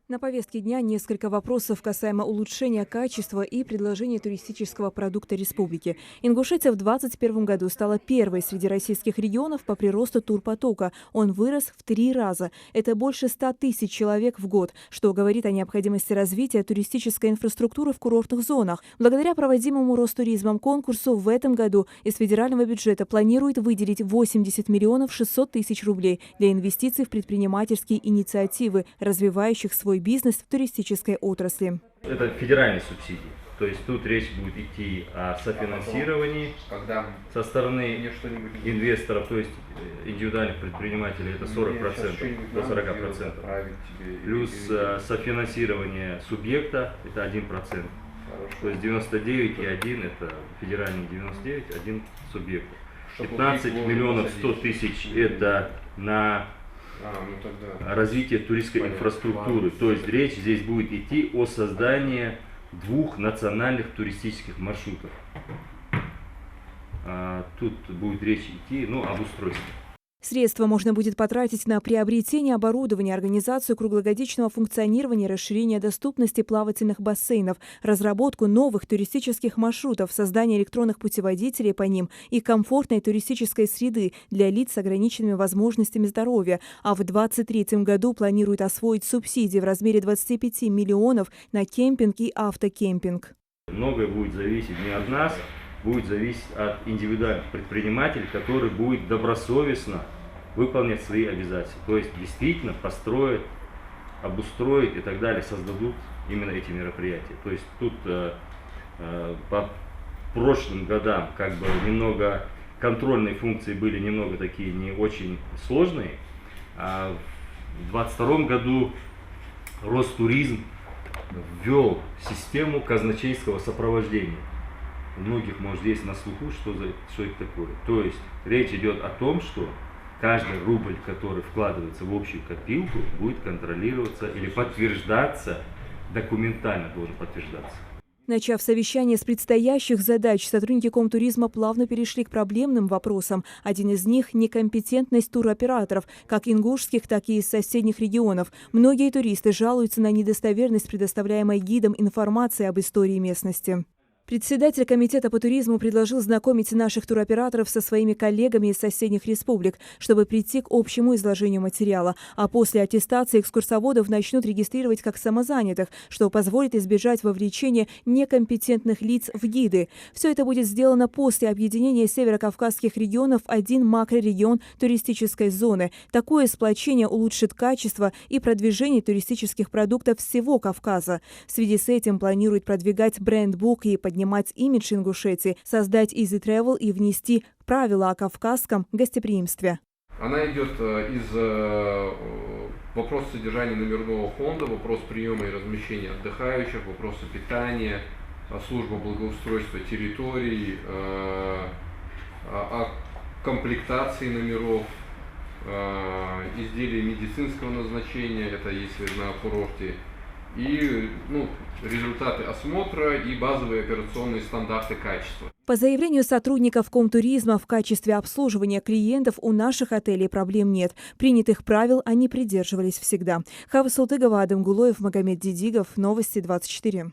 На повестке дня несколько вопросов касаемо улучшения качества и предложения туристического продукта республики. Ингушетия в 2021 году стала первой среди российских регионов по приросту турпотока. Он вырос в 3 раза. Это больше 100 тысяч человек в год, что говорит о необходимости развития туристической инфраструктуры в курортных зонах. Благодаря проводимому Ростуризмом конкурсу в этом году из федерального бюджета планируют выделить 80 миллионов 600 тысяч рублей для инвестиций в предпринимательские инициативы, развивающих свой бизнес в туристической отрасли. Это федеральные субсидии. То есть тут речь будет идти о софинансировании со стороны инвесторов, то есть индивидуальных предпринимателей, это 40% до 40%. Плюс софинансирование субъекта, это 1%. То есть 99,1 это федеральный 99, 1 субъект. 15 миллионов 100 тысяч это на развитие туристской инфраструктуры. То есть речь здесь будет идти о создании 2 национальных туристических маршрутов. Тут будет речь идти об устройстве. Средства можно будет потратить на приобретение оборудования, организацию круглогодичного функционирования, расширение доступности плавательных бассейнов, разработку новых туристических маршрутов, создание электронных путеводителей по ним и комфортной туристической среды для лиц с ограниченными возможностями здоровья. А в 2023 году планируют освоить субсидии в размере 25 миллионов на кемпинг и автокемпинг. Многое будет зависеть не от нас, будет зависеть от индивидуальных предпринимателей, которые будут добросовестно выполнять свои обязательства. То есть действительно построят, обустроят и так далее, создадут именно эти мероприятия. То есть тут по прошлым годам немного контрольные функции были немного такие не очень сложные. А в 2022 году Ростуризм ввел систему казначейского сопровождения. У многих, может, есть на слуху, что это такое. То есть речь идет о том, что каждый рубль, который вкладывается в общую копилку, будет контролироваться или подтверждаться, документально должен подтверждаться. Начав совещание с предстоящих задач, сотрудники Комтуризма плавно перешли к проблемным вопросам. Один из них – некомпетентность туроператоров, как ингушских, так и из соседних регионов. Многие туристы жалуются на недостоверность предоставляемой гидом информации об истории местности. Председатель комитета по туризму предложил знакомить наших туроператоров со своими коллегами из соседних республик, чтобы прийти к общему изложению материала. А после аттестации экскурсоводов начнут регистрировать как самозанятых, что позволит избежать вовлечения некомпетентных лиц в гиды. Все это будет сделано после объединения северокавказских регионов в один макрорегион туристической зоны. Такое сплочение улучшит качество и продвижение туристических продуктов всего Кавказа. В связи с этим планируют продвигать брендбук и поднимать имидж Ингушетии, создать Easy Travel и внести правила о кавказском гостеприимстве. Она идет из вопроса содержания номерного фонда, вопрос приема и размещения отдыхающих, вопросы питания, служба благоустройства территорий, о комплектации номеров, изделий медицинского назначения, это если на курорте, и результаты осмотра и базовые операционные стандарты качества. По заявлению сотрудников Комтуризма, в качестве обслуживания клиентов у наших отелей проблем нет. Принятых правил они придерживались всегда. Хава Султыгова, Адам Гулоев, Магомед Дидигов. Новости 24.